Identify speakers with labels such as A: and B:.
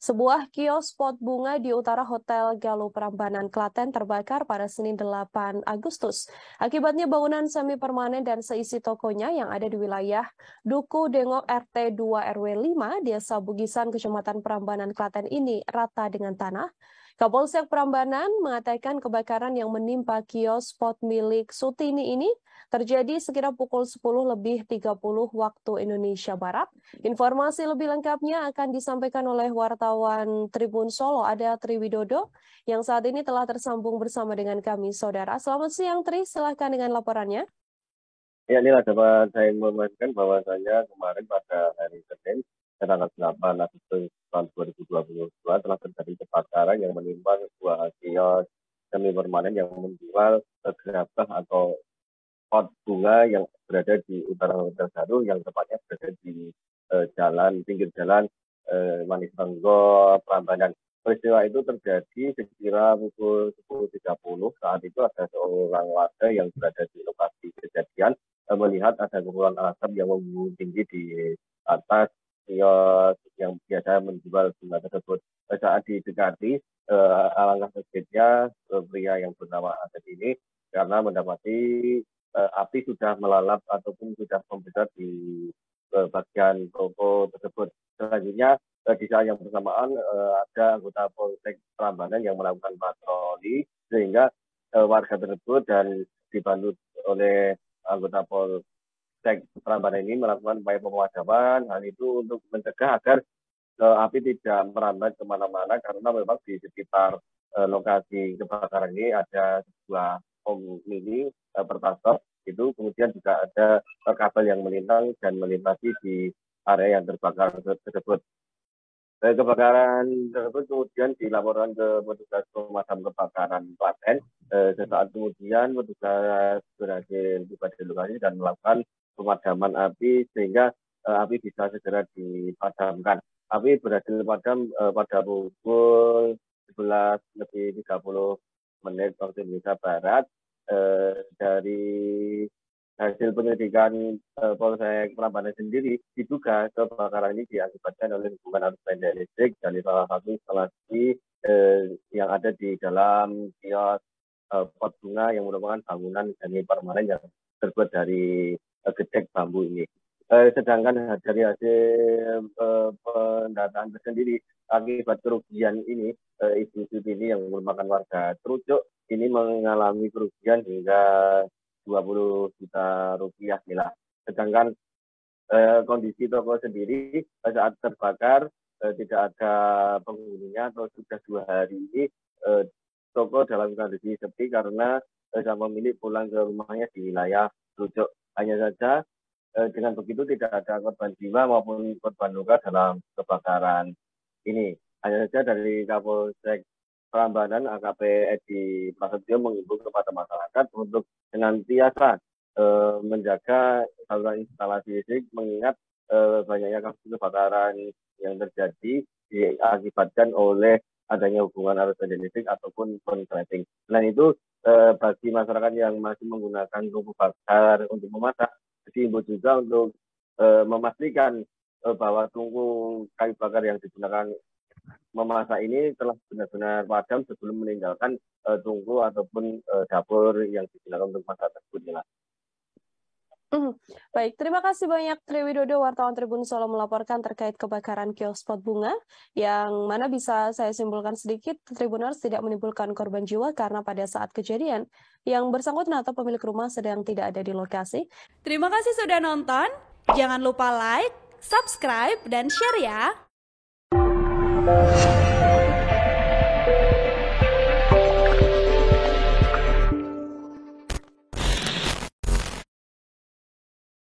A: Sebuah kios pot bunga di utara Hotel Galuh Prambanan, Klaten terbakar pada Senin 8 Agustus. Akibatnya bangunan semi permanen dan seisi tokonya yang ada di wilayah Duku Dengok RT 2 RW 5 Desa Bugisan Kecamatan Prambanan, Klaten ini rata dengan tanah. Kapolsek Prambanan mengatakan kebakaran yang menimpa kios pot milik Sutini ini terjadi sekira pukul 10:30 waktu Indonesia Barat. Informasi lebih lengkapnya akan disampaikan oleh wartawan Tribun Solo, ada Tri Widodo, yang saat ini telah tersambung bersama dengan kami, Saudara. Selamat siang, Tri. Silahkan dengan laporannya.
B: Ya, inilah dapat saya informasikan bahwasanya kemarin pada hari Senin, tanggal 8 Agustus tahun 2022 telah terjadi kebakaran yang menimpa sebuah kios semi permanen yang menjual gerabah atau pot bunga yang berada di utara Hotel Galuh, yang tepatnya berada di pinggir jalan Manis Renggo, Prambanan. Peristiwa itu terjadi sekira pukul 10:30. Saat itu ada seorang warga yang berada di lokasi kejadian melihat ada kepulan asap yang membumbung tinggi di atas kios yang biasa menjual bunga tersebut. Saat didekati, alangkah kagetnya pria yang bernama Asep ini karena mendapati api sudah melalap ataupun sudah membesar di bagian toko tersebut. Selanjutnya di saat yang bersamaan ada anggota Polsek Prambanan yang melakukan patroli, sehingga warga tersebut dan dibantu oleh anggota Polsek Prambanan ini melakukan upaya pemadaman. Hal itu untuk mencegah agar api tidak merambat kemana-mana, karena memang di sekitar lokasi kebakaran ini ada sebuah pom mini pertasok. Itu kemudian juga ada kabel yang melintang dan melintasi di area yang terbakar tersebut. Kebakaran tersebut kemudian dilaporkan ke petugas pemadam kebakaran Klaten. Sesaat kemudian petugas berhasil tiba di lokasi dan melakukan pemadaman api sehingga api bisa segera dipadamkan. Api berhasil padam pada pukul 11:30 waktu Indonesia Barat. Dari hasil penyelidikan Polsek Prambanan sendiri, diduga kebakaran ini diakibatkan oleh hubungan arus pendek listrik dari salah satu instalasi yang ada di dalam kios pot bunga yang merupakan bangunan semi permanen yang terbuat dari gedek bambu ini. Sedangkan dari hasil pendataan tersendiri, akibat kerugian ini, Ibu Sutini yang merupakan warga Trucuk ini mengalami kerugian hingga 20 juta rupiah. Sedangkan kondisi toko sendiri saat terbakar tidak ada penghuninya, atau sudah 2 hari ini toko dalam kondisi sepi karena sang pemilik pulang ke rumahnya di wilayah Trucuk. Hanya saja dengan begitu tidak ada korban jiwa maupun korban luka dalam kebakaran ini. Hanya saja dari Kapolsek Prambanan AKP Edi Prasetyo mengimbau kepada masyarakat untuk senantiasa menjaga saluran instalasi listrik, mengingat banyaknya kasus kebakaran yang terjadi diakibatkan oleh adanya hubungan arus pendek listrik ataupun konsleting. Selain itu, bagi masyarakat yang masih menggunakan tungku bakar untuk memasak, diimbau juga untuk memastikan bahwa tungku kayu bakar yang digunakan memasak ini telah benar-benar padam sebelum meninggalkan tungku ataupun dapur yang digunakan untuk masak tersebut.
A: Baik, terima kasih banyak Tri Widodo, wartawan Tribun Solo melaporkan terkait kebakaran kios pot bunga, yang mana bisa saya simpulkan sedikit, Tribuners tidak menimbulkan korban jiwa karena pada saat kejadian yang bersangkutan atau pemilik rumah sedang tidak ada di lokasi.
C: Terima kasih sudah nonton, jangan lupa like, subscribe, dan share ya!